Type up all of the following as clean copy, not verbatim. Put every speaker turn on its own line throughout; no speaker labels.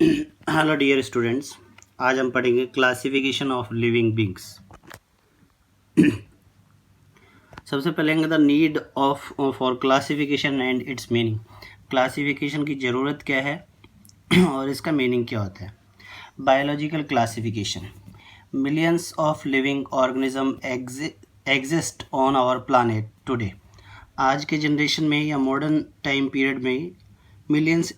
Hello dear students, आज हम पढ़ेंगे क्लासिफिकेशन ऑफ लिविंग बींग्स। सबसे पहले the need of for classification and it's meaning. Classification की ज़रूरत क्या है और इसका मीनिंग क्या होता है। Biological classification. Millions of living organism exist on our planet today. आज के जनरेशन में या मॉडर्न टाइम पीरियड में मिलियंस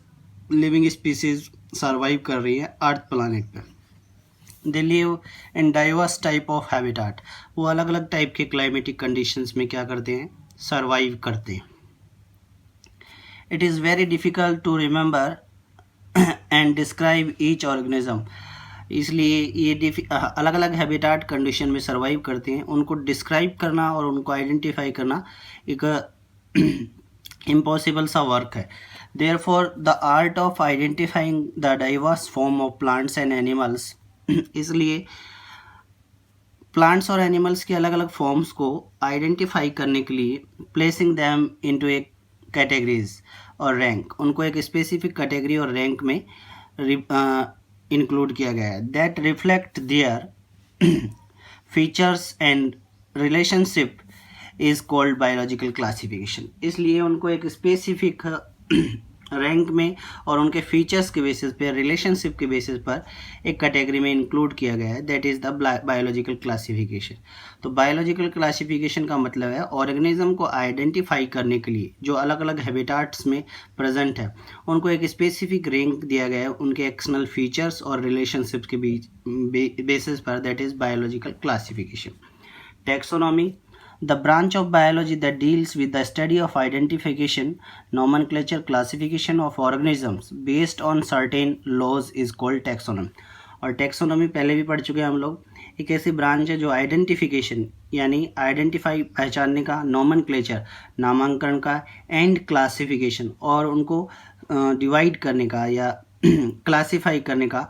लिविंग स्पीसीज सर्वाइव कर रही है अर्थ प्लानेट पे। They live in diverse type of habitat. वो अलग अलग टाइप के क्लाइमेटिक कंडीशंस में क्या करते हैं, सर्वाइव करते हैं। It is very difficult to remember and describe each organism. इसलिए ये अलग अलग हैबिटाट कंडीशन में सर्वाइव करते हैं, उनको डिस्क्राइब करना और उनको आइडेंटिफाई करना एक इम्पॉसिबल सा वर्क है। Therefore, the art of identifying the diverse form of plants and animals इसलिए प्लांट्स और एनिमल्स के अलग अलग फॉर्म्स को आइडेंटिफाई करने के लिए placing them into a categories और रैंक, उनको एक स्पेसिफिक कैटेगरी और रैंक में इंक्लूड किया गया है। That reflect their features and relationship is called biological classification. इसलिए उनको एक स्पेसिफिक रैंक में और उनके फीचर्स के बेसिस पे, रिलेशनशिप के बेसिस पर एक कैटेगरी में इंक्लूड किया गया है। That is the biological classification. तो बायोलॉजिकल क्लासिफिकेशन का मतलब है ऑर्गेनिज्म को आइडेंटिफाई करने के लिए जो अलग अलग हैबिटाट्स में प्रेजेंट है, उनको एक स्पेसिफिक रैंक दिया गया है उनके एक्सटर्नल फीचर्स और रिलेशनशिप के बीच बेसिस पर। That is biological classification. Taxonomy, the branch of biology that deals with the study of identification, nomenclature, classification of organisms based on certain laws is called taxonomy। और taxonomy पहले भी पढ़ चुके हैं हम लोग। एक ऐसी ब्रांच है जो आइडेंटिफिकेशन यानी आइडेंटिफाई पहचानने का, नोमेनक्लेचर नामांकन का, एंड क्लासिफिकेशन और उनको डिवाइड करने का या क्लासिफाई करने का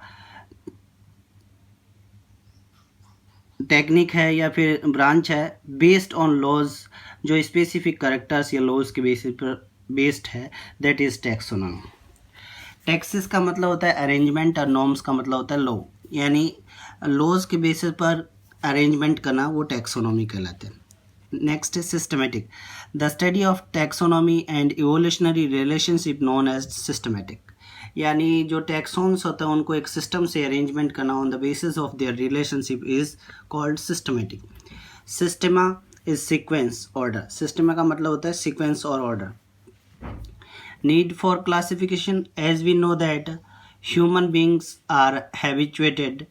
टेक्निक है या फिर ब्रांच है। बेस्ड ऑन लॉज, जो स्पेसिफिक करेक्टर्स या लॉज के बेसिस पर बेस्ड है। That is taxonomy. टैक्सेस का मतलब होता है अरेंजमेंट और नॉर्म्स का मतलब होता है लॉ, यानी लॉज के बेसिस पर अरेंजमेंट करना, वो टैक्सोनॉमी कहलाते हैं। नेक्स्ट है systematic. The study of taxonomy and evolutionary relationship known as systematic. यानी जो टैक्सॉन्स होते हैं उनको एक सिस्टम से अरेंजमेंट करना on the basis of their relationship is called systematic. Systema is sequence order. Systema का मतलब होता है सीक्वेंस और order. Need for classification, as we know that human beings are habituated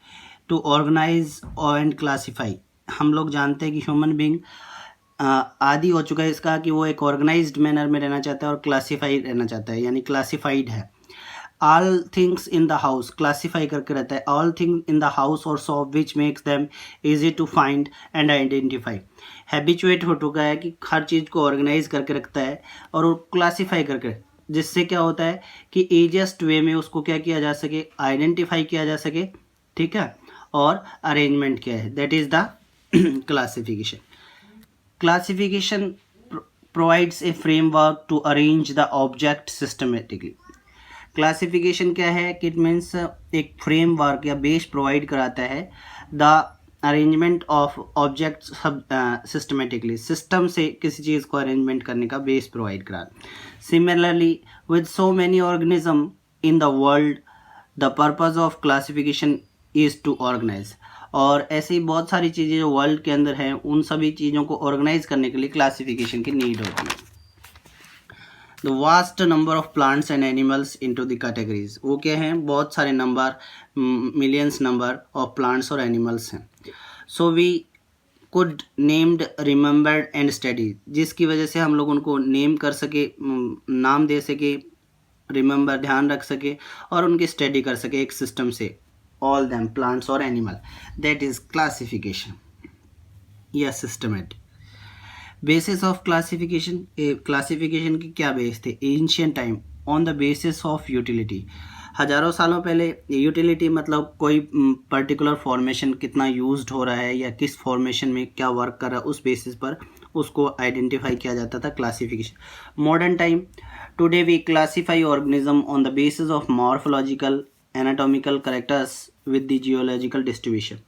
to organise and classify. हम लोग जानते हैं कि ह्यूमन बींग आदि हो चुका है इसका कि वो एक ऑर्गेनाइज्ड मैनर में रहना चाहता है और क्लासीफाई रहना चाहता है, यानी क्लासीफाइड है। All things in the house, classify करके रहता है। All thing in the house और shop which makes them easy to find and identify. Habituate हो चुका है कि हर चीज़ को ऑर्गेनाइज करके रखता है और वो क्लासीफाई करके, जिससे क्या होता है कि ईजिएस्ट वे में उसको क्या किया जा सके, आइडेंटिफाई किया जा सके, ठीक है, और अरेंजमेंट क्या है। That is the classification. Classification provides a framework to arrange the object systematically। Classification क्या है कि इट मीन्स एक फ्रेमवर्क या बेस प्रोवाइड कराता है the arrangement of object systematically, system से किसी चीज़ को अरेंजमेंट करने का बेस प्रोवाइड करा। Similarly with so many organism in the world the purpose of classification is to organise. और ऐसे ही बहुत सारी चीज़ें जो वर्ल्ड के अंदर हैं, उन सभी चीज़ों को ऑर्गेनाइज करने के लिए क्लासिफिकेशन की नीड होती है। The vast number of plants and animals into the categories. वो क्या हैं, बहुत सारे number, millions number of plants और एनिमल्स हैं। So we could named, remembered and study, जिसकी वजह से हम लोग उनको नेम कर सके, नाम दे सके, रिमेंबर ध्यान रख सके और उनकी स्टडी कर सके एक सिस्टम से। ऑल दैम प्लांट्स और एनिमल, दैट इज क्लासिफिकेशन या systematic. Basis of classification, classification की क्या बेस थे ancient time, on the basis of utility. हज़ारों सालों पहले यूटिलिटी मतलब कोई पर्टिकुलर फॉर्मेशन कितना यूज्ड हो रहा है या किस फॉर्मेशन में क्या वर्क कर रहा है, उस बेसिस पर उसको आइडेंटिफाई किया जाता था, classification. Modern time, today we classify organism on the basis of morphological anatomical characters with the geological distribution.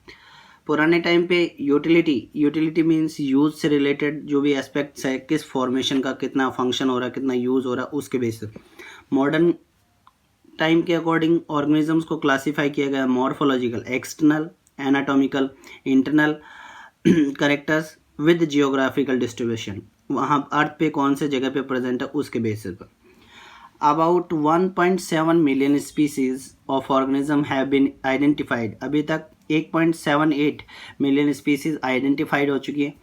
पुराने टाइम पे यूटिलिटी मीन्स यूज से रिलेटेड जो भी एस्पेक्ट्स है, किस फॉर्मेशन का कितना फंक्शन हो रहा है, कितना यूज हो रहा है, उसके बेसिस। मॉडर्न टाइम के अकॉर्डिंग ऑर्गेनिजम्स को क्लासीफाई किया गया morphological, external, anatomical, internal characters with geographical distribution. वहाँ अर्थ पे कौन से जगह पे प्रेजेंट है उसके बेसिस पर। About 1.7 million species of organism have been identified. अभी तक 1.78 मिलियन स्पीसीज आइडेंटिफाइड हो चुकी है।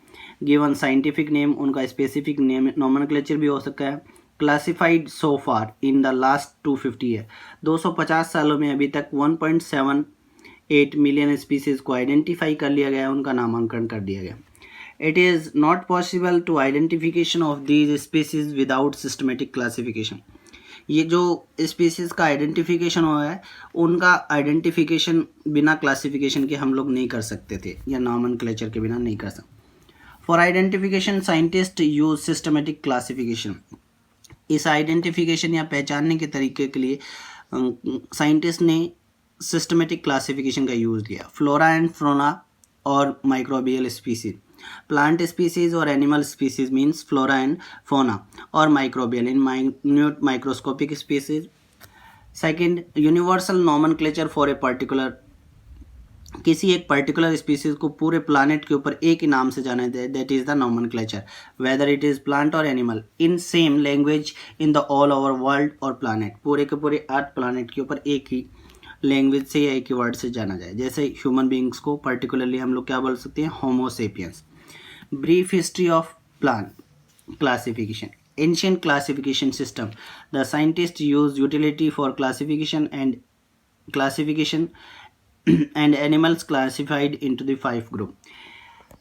गिवन साइंटिफिक नेम, उनका स्पेसिफिक नेम नॉमेनक्लेचर भी हो सकता है। Classified so far in the last 250 year, 250 सालों में अभी तक 1.78 मिलियन स्पीसीज को आइडेंटिफाई कर लिया गया, उनका नामांकन कर दिया गया। It is not possible to identification of these species without systematic classification. ये जो स्पीसीज का आइडेंटिफिकेशन हुआ है, उनका आइडेंटिफिकेशन बिना क्लासिफिकेशन के हम लोग नहीं कर सकते थे, या नॉमेनक्लेचर के बिना नहीं कर सकते। For identification scientist use systematic classification. इस आइडेंटिफिकेशन या पहचानने के तरीके के लिए साइंटिस्ट ने सिस्टमेटिक क्लासिफिकेशन का यूज़ किया। फ्लोरा एंड फ्लोरा और माइक्रोबियल स्पीसीज। प्लांट स्पीसीज और animal species means flora and fauna, और microbial in minute microscopic species. Second, universal nomenclature for a particular, किसी एक पर्टिकुलर स्पीसीज को पूरे प्लानेट के ऊपर एक ही नाम से जाना जाए, that is the nomenclature, whether it is plant और animal, in same language in the all over world और प्लानेट। पूरे के पूरे अर्थ प्लानेट के ऊपर एक ही लैंग्वेज से या एक ही वर्ड से जाना जाए। जैसे ह्यूमन बींग्स को पर्टिकुलरली हम लोग क्या बोल सकते हैं, homo sapiens. Brief history of plant classification. Ancient classification system, the scientist use utility for classification and animals classified into the 5 group.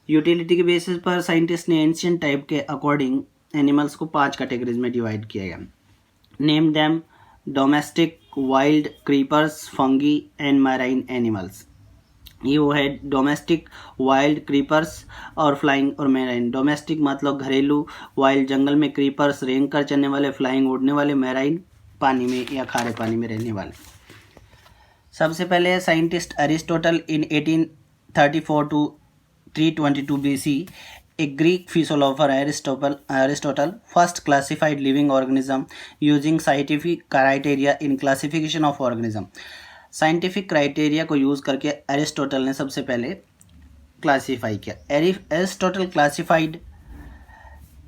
Utility के बेसिस पर साइंटिस्ट ने एंशिएंट टाइप के अकॉर्डिंग एनिमल्स को 5 कैटेगरीज में डिवाइड किया गया। Name them domestic, wild, creepers, fungi and marine animals. ये वो है डोमेस्टिक, वाइल्ड, क्रीपर्स और फ्लाइंग और मैराइन। डोमेस्टिक मतलब घरेलू, वाइल्ड जंगल में, क्रीपर्स रेंग कर चलने वाले, फ्लाइंग उड़ने वाले, मैराइन पानी में या खारे पानी में रहने वाले। सबसे पहले scientist Aristotle in 1834 to 322 BC, a Greek philosopher Aristotle first classified living organism using scientific criteria in classification of organism। Scientific criteria को यूज़ करके अरिस्टोटल ने सबसे पहले क्लासीफाई किया। अरिस्टोटल क्लासिफाइड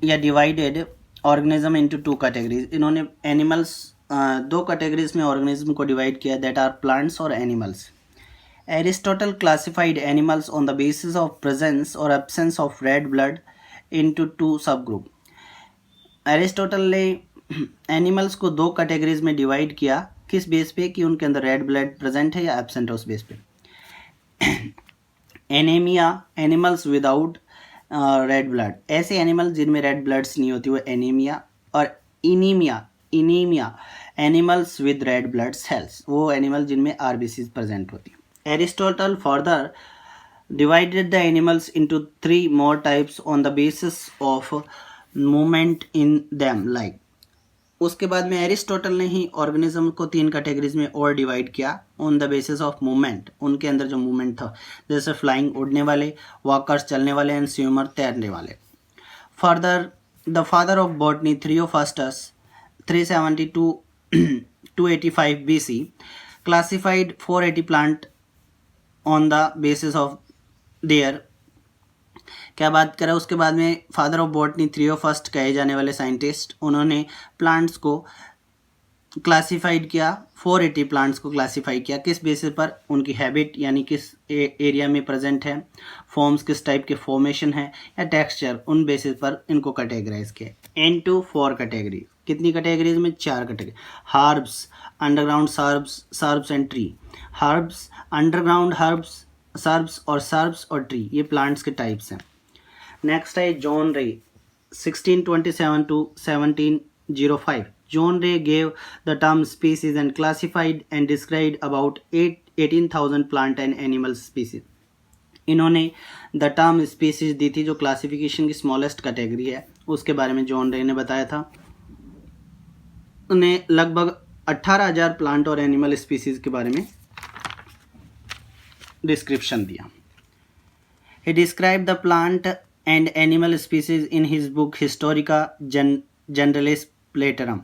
या डिवाइडेड ऑर्गेनिज्म इनटू 2 कैटेगरीज। इन्होंने animals 2 categories में organism को डिवाइड किया, दैट आर प्लांट्स और animals. Aristotle classified animals on the basis of presence और absence of red blood into 2 sub group. Aristotle ने animals को 2 categories में डिवाइड किया, किस बेस पे, कि उनके अंदर रेड ब्लड प्रेजेंट है या एब्सेंट है, उस बेस पे। Anaemia, animals without red blood, ऐसे एनिमल जिनमें रेड ब्लड्स नहीं होती वो एनीमिया। और anaemia animals with red blood cells, वो एनिमल जिनमें आरबीसीज प्रेजेंट होती है। Aristotle further divided the animals into 3 more types on the basis of movement in them like. उसके बाद में एरिस्टोटल ने ही ऑर्गेनिज्म को 3 कैटेगरीज में और डिवाइड किया on the basis of movement, उनके अंदर जो मूवमेंट था, जैसे फ्लाइंग उड़ने वाले, वॉकर्स चलने वाले एंड स्विमर तैरने वाले। Further the father of botany Theophrastus 372 285 BC classified 480 plant on the basis of their, क्या बात करें। उसके बाद में फादर ऑफ बॉटनी थ्रियोफास्ट कहे जाने वाले साइंटिस्ट, उन्होंने प्लांट्स को क्लासिफाइड किया, 480 प्लांट्स को क्लासिफाई किया, किस बेसिस पर, उनकी हैबिट यानी किस एरिया में प्रेजेंट है, फॉर्म्स किस टाइप के फॉर्मेशन है, या टेक्सचर, उन बेसिस पर इनको कैटेगराइज किया इनटू 4 कैटेगरी। कितनी कैटेगरीज में, 4 category. Herbs, underground shrubs and tree. Herbs, underground herbs, shrubs और ट्री, ये प्लांट्स के टाइप्स हैं। नेक्स्ट है जॉन रे 1627 to 1705। John Ray gave the term species and classified and described about 18,000 plant and animal species। इन्होंने the term species दी थी, जो classification की स्मॉलेस्ट कैटेगरी है, उसके बारे में जॉन रे ने बताया था। उन्हें लगभग 18,000 प्लांट और एनिमल स्पीसीज के बारे में डिस्क्रिप्शन दिया। He described the plant and animal species in his book Historica Generalis Platerum.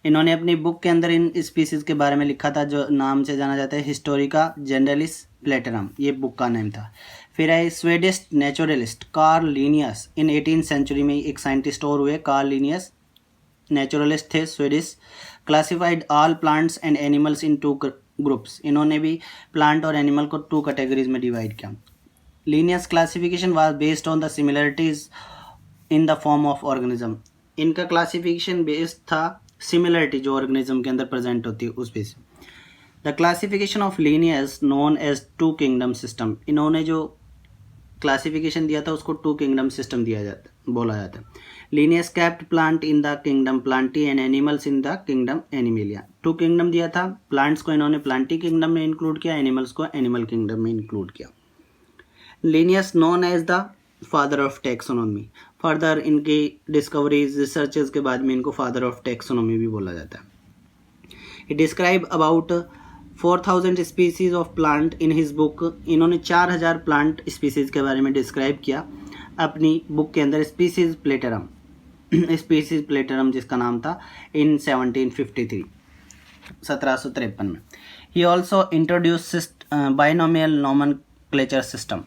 इन्होंने अपनी बुक के अंदर इन स्पीसीज के बारे में लिखा था जो नाम से जाना जाता है हिस्टोरिका जनरलिस प्लेटरम, ये बुक का नेम था। फिर है स्वीडिश नेचुरलिस्ट कार्ल लिनियस, इन 18th सेंचुरी में एक साइंटिस्ट और हुए, कार्ल लिनियस, नेचुरलिस्ट थे Swedish. Classified all plants and animals in 2 groups, इन्होंने भी प्लांट और एनिमल को 2 कैटेगरीज में डिवाइड किया। Linnaeus classification was based on the similarities in the form of organism, इनका क्लासिफिकेशन बेस्ड था सिमिलरिटी जो ऑर्गेनिज्म के अंदर प्रेजेंट होती है उस base. The classification of Linnaeus known as 2 kingdom system, इन्होंने जो क्लासिफिकेशन दिया था उसको 2 किंगडम सिस्टम बोला जाता है। Linnaeus kept plant in the kingdom Plantae and animals in the kingdom animalia, 2 kingdom दिया था, प्लांट्स को इन्होंने प्लांटी किंगडम में इंक्लूड किया, एनिमल्स को एनिमल किंगडम में इंक्लूड किया। Linnaeus known as the father of taxonomy, further इनकी डिस्कवरीज रिसर्चेस के बाद में इनको फादर ऑफ टैक्सोनॉमी भी बोला जाता है। He described about 4,000 species of plant in his book, इन्होंने 4,000 प्लांट स्पीसीज के बारे में डिस्क्राइब किया अपनी बुक के अंदर, स्पीसीज प्लेटरम जिसका नाम था, इन 1753 में। He also introduced binomial nomenclature system,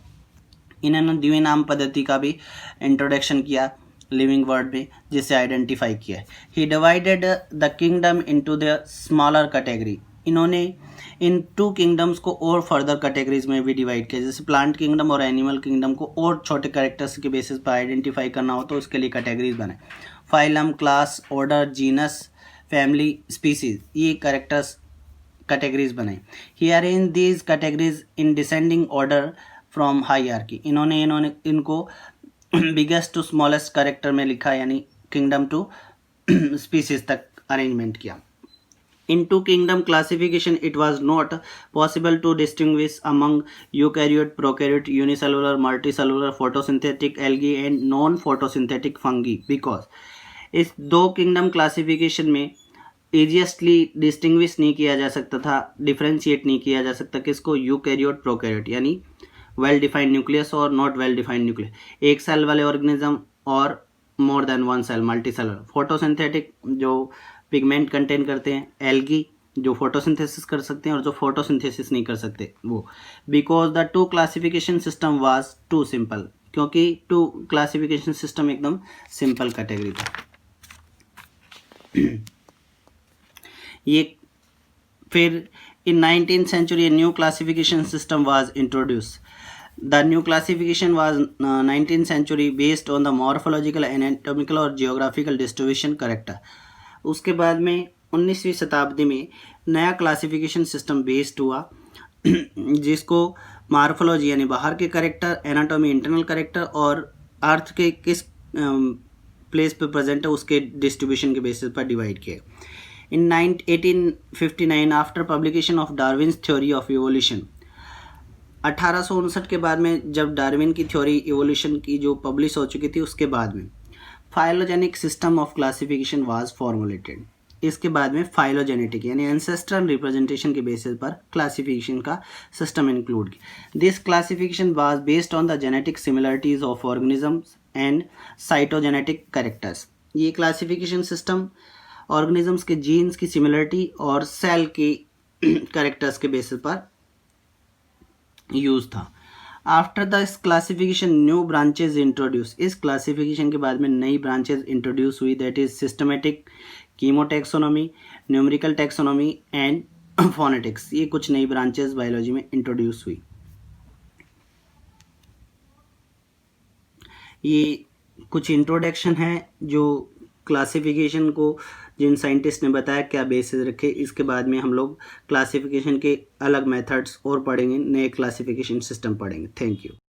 इन्होंने द्विनाम पद्धति का भी इंट्रोडक्शन किया लिविंग वर्ड में, जिसे आइडेंटिफाई किया। He divided the kingdom into the smaller category, इन्होंने इन 2 किंगडम्स को और फर्दर कैटेगरीज में भी डिवाइड किया, जैसे प्लांट किंगडम और एनिमल किंगडम को और छोटे कैरेक्टर्स के बेसिस पर आइडेंटिफाई करना हो तो उसके लिए कैटेगरीज बने। Phylum, class, order, genus, family, species, ये कैटेगरीज बनाई। He arrange these categories in descending order from hierarchy, इन्होंने इनको बिगेस्ट टू स्मॉलेस्ट कैरेक्टर में लिखा, यानी किंगडम टू स्पीसीज तक अरेंजमेंट किया। In 2 kingdom classification it was not possible to distinguish among eukaryote, prokaryote, unicellular, multicellular, photosynthetic algae and non photosynthetic fungi, because इस 2 kingdom classification में ईजिएस्टली distinguish नहीं किया जा सकता था, डिफ्रेंशिएट नहीं किया जा सकता किसको, यूकैरियोट, प्रोकैरियोट, यानी वेल डिफाइंड न्यूक्लियस और नॉट वेल डिफाइंड न्यूक्लियस, एक सेल वाले ऑर्गेनिज्म और more than 1 cell, multicellular. Photosynthetic जो पिगमेंट कंटेन करते हैं, एल्गी जो फोटोसिंथेसिस कर सकते हैं और जो फोटोसिंथेसिस नहीं कर सकते वो, because the 2 classification system was too simple, क्योंकि 2 क्लासिफिकेशन सिस्टम एकदम सिंपल कैटेगरी था। ये फिर in 19th century a new classification system was introduced. The new classification was 19th century based on the morphological, anatomical और geographical distribution character. उसके बाद में 19वीं शताब्दी में नया क्लासिफिकेशन सिस्टम बेस्ड हुआ जिसको मार्फोलॉजी यानी बाहर के करेक्टर, एनाटॉमी इंटरनल करेक्टर और अर्थ के किस प्लेस पे प्रेजेंट है उसके डिस्ट्रीब्यूशन के बेसिस पर डिवाइड किया। In 1859 after publication of Darwin's theory of evolution, 1859 के बाद में जब डार्विन की थ्योरी इवोल्यूशन की जो पब्लिश हो चुकी थी उसके बाद में phylogenic system of classification was formulated. इसके बाद में फाइलोजेनेटिक यानी एंसेस्ट्रल रिप्रेजेंटेशन के बेसिस पर क्लासिफिकेशन का सिस्टम इंक्लूड किया। This classification was based on the genetic similarities of organisms and cytogenetic characters. ये क्लासिफिकेशन सिस्टम ऑर्गेनिजम्स के जीन्स की सिमिलरिटी और सेल की कैरेक्टर्स के बेसिस पर यूज था। After this classification new branches introduce, इस क्लासिफिकेशन के बाद में नई ब्रांचेज इंट्रोड्यूस हुई, that is systematic, कीमोटैक्सोनॉमी, numerical taxonomy and phonetics. ये कुछ नई ब्रांचेज बायोलॉजी में इंट्रोड्यूस हुई। ये कुछ इंट्रोडक्शन है जो क्लासिफिकेशन को जिन साइंटिस्ट ने बताया क्या बेसिस रखे। इसके बाद में हम लोग क्लासिफिकेशन के अलग मेथड्स और पढ़ेंगे, नए क्लासिफिकेशन सिस्टम पढ़ेंगे। Thank you.